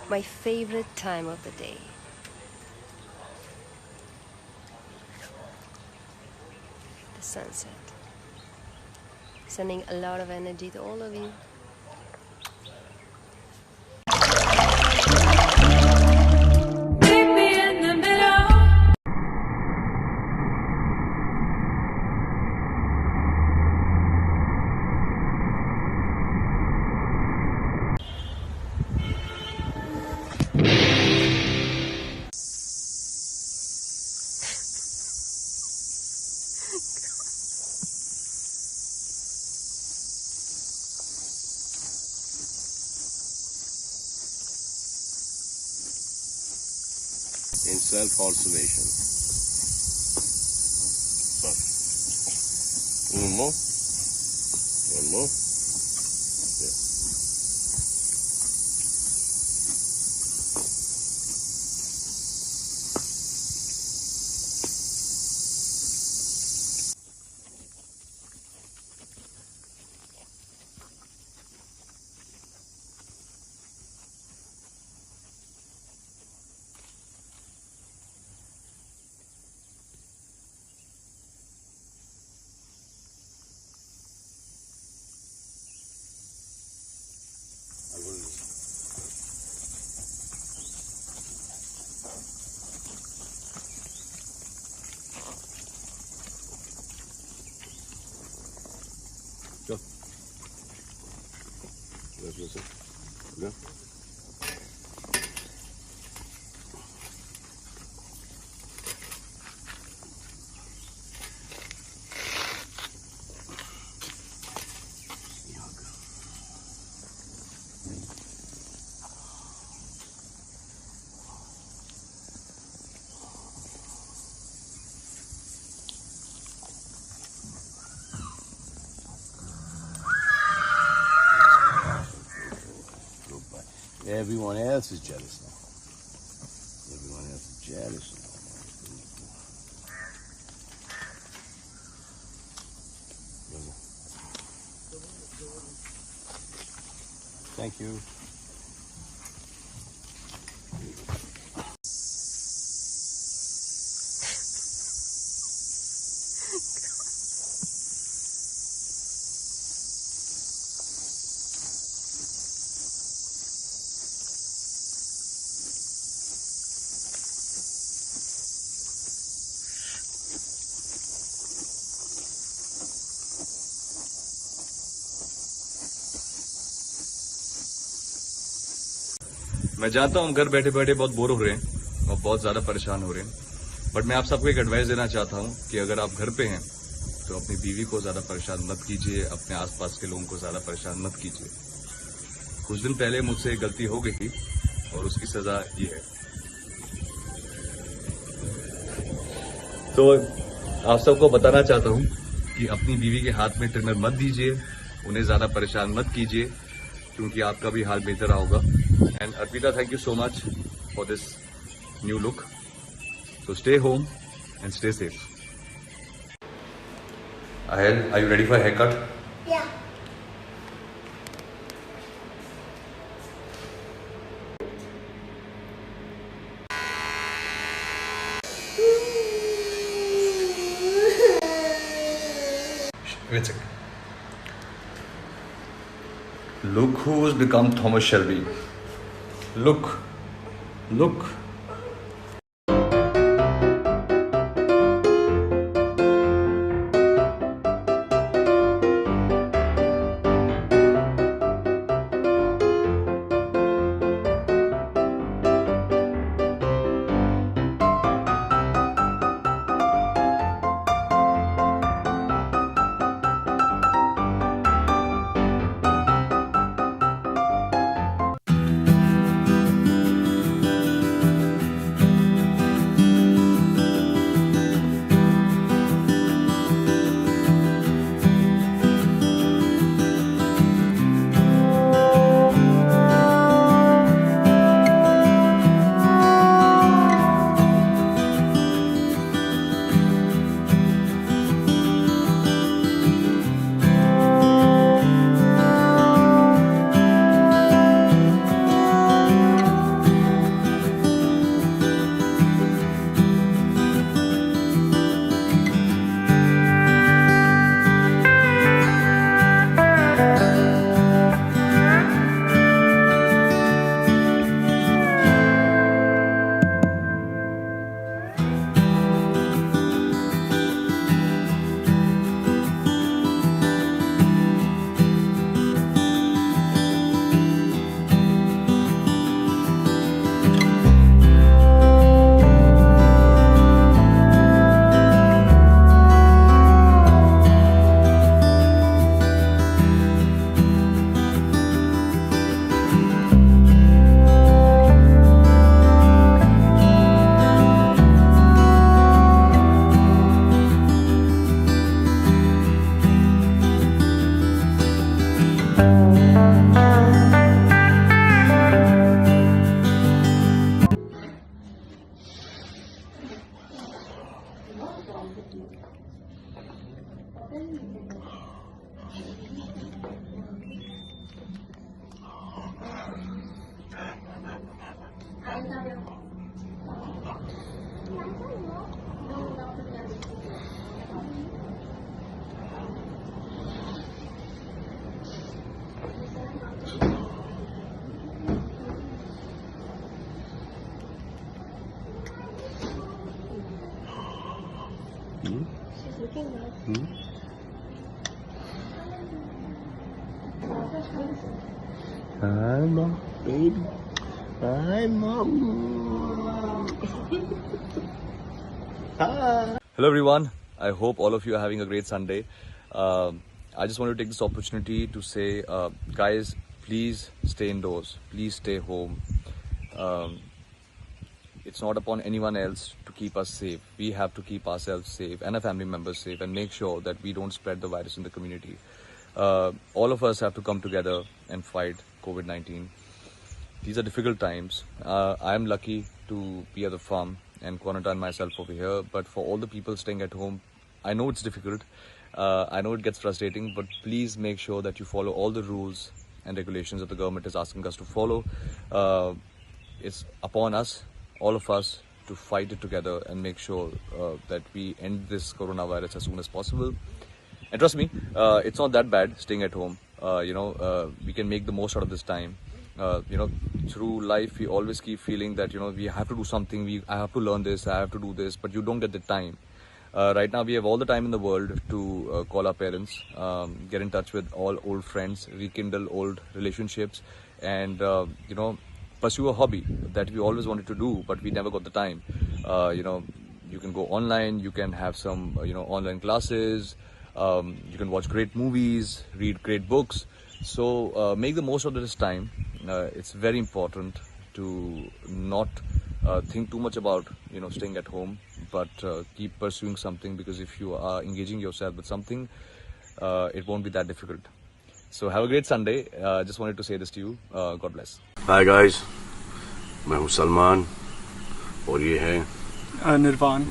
My favorite time of the day. The sunset. Sending a lot of energy to all of you. In self-observation. One more. One more. Yeah. Go. Let's listen. Go. Everyone else is jealous now. Everyone else is jealous now. Thank you. मैं जानता हूँ हम घर बैठे बैठे बहुत bore हो रहे हैं और बहुत ज्यादा परेशान हो रहे हैं, बट मैं आप सबको एक एडवाइस देना चाहता हूँ कि अगर आप घर पे हैं तो अपनी बीवी को ज्यादा परेशान मत कीजिए, अपने आसपास के लोगों को ज्यादा परेशान मत कीजिए। कुछ दिन पहले मुझसे एक गलती हो गई थी और उसकी सजा ये है। तो आप सबको बताना चाहता हूँ कि अपनी बीवी के हाथ में ट्रिमर मत दीजिए, उन्हें ज्यादा परेशान मत कीजिए, क्योंकि आपका भी हाल बेहतर होगा। And Arpita, thank you so much for this new look. So stay home and stay safe. Ahel, are you ready for a haircut? Yeah. Wait a second. Look who's become Thomas Shelby. Look. Look. She's looking good. Hi, mom, baby. Hi, mom. Hi. Hello everyone, I hope all of you are having a great Sunday. I just want to take this opportunity to say, guys, please stay indoors, please stay home. It's not upon anyone else to keep us safe. We have to keep ourselves safe and our family members safe and make sure that we don't spread the virus in the community. All of us have to come together and fight COVID-19. These are difficult times. I am lucky to be at the farm and quarantine myself over here, but for all the people staying at home, I know it's difficult. I know it gets frustrating, but please make sure that you follow all the rules and regulations that the government is asking us to follow. It's upon us, all of us, to fight it together and make sure that we end this coronavirus as soon as possible. And trust me, it's not that bad staying at home. We can make the most out of this time. Through life, we always keep feeling that, we have to do something, I have to learn this, I have to do this, but you don't get the time. Right now, we have all the time in the world to call our parents, get in touch with all old friends, rekindle old relationships, and, pursue a hobby that we always wanted to do, but we never got the time. You can go online, you can have some, online classes, you can watch great movies, read great books. So make the most of this time. It's very important to not think too much about, staying at home, but keep pursuing something, because if you are engaging yourself with something, it won't be that difficult. So have a great Sunday. Just wanted to say this to you. God bless. Hi guys, मैं हूँ सलमान और ये है निर्वाण।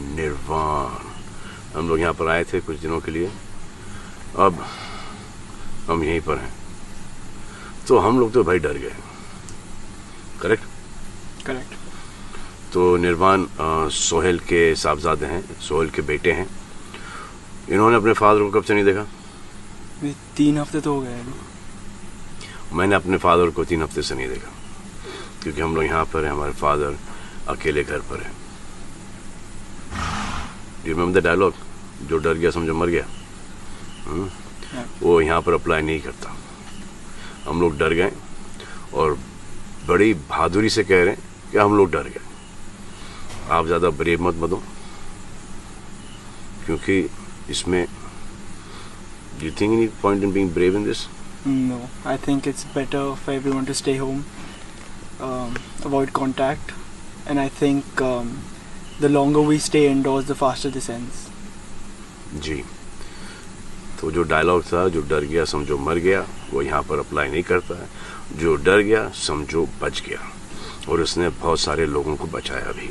हम लोग यहाँ पर आए थे कुछ दिनों के लिए, अब हम यहीं पर हैं। तो हम लोग तो भाई डर गए। करेक्ट। तो निर्वाण सोहेल के साहबजादे हैं, सोहेल के बेटे हैं। इन्होंने अपने फादर को कब से नहीं देखा? 3 हफ्ते तो हो गए। मैंने अपने फादर को 3 हफ्ते से नहीं देखा, क्योंकि हम लोग यहाँ पर हैं, हमारे फादर अकेले घर पर हैं। यू रिमेंबर द डायलॉग, जो डर गया समझो मर गया? वो यहाँ पर अप्लाई नहीं करता। हम लोग डर गए और बड़ी बहादुरी से कह रहे हैं कि हम लोग डर गए। आप ज़्यादा ब्रेव मत बनो, क्योंकि इसमें do you think any point in being brave in this? No, I think it's better for everyone to stay home, avoid contact, and I think the longer we stay indoors, the faster this ends. जी, तो जो dialogue था, जो डर गया समझो मर गया, वो यहाँ पर अप्लाई नहीं करता है। जो डर गया समझो बच गया, और उसने बहुत सारे लोगों को बचाया भी।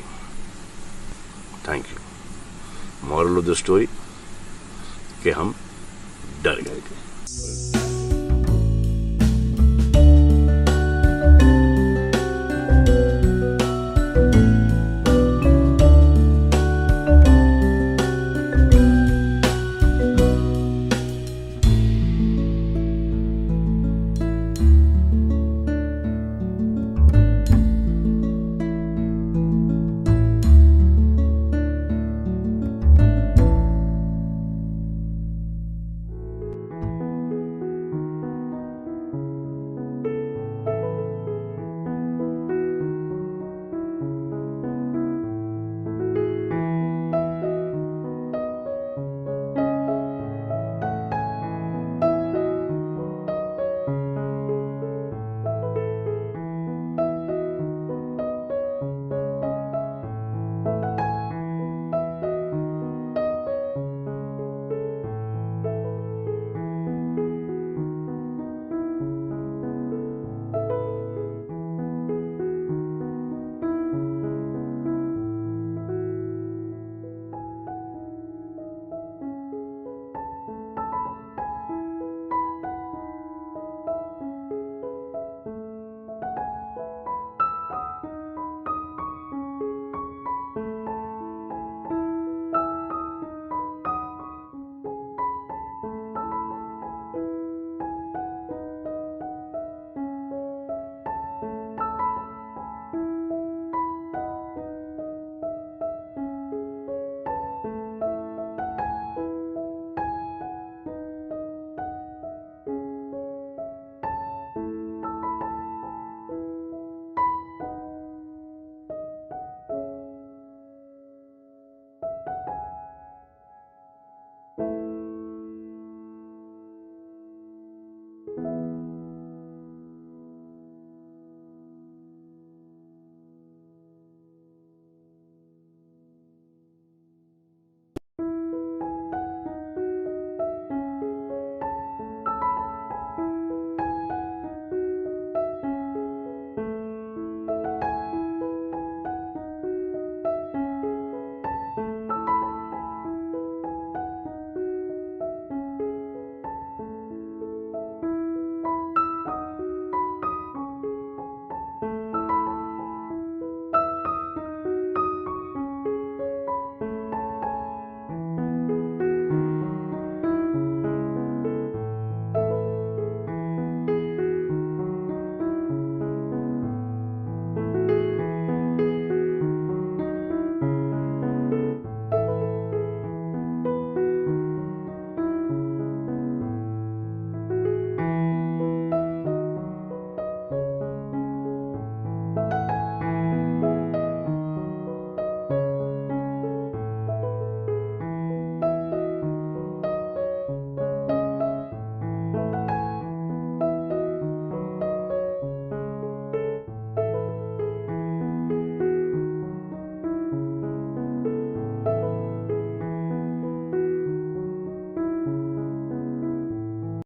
Thank you. Moral of the story कि हम डर गए।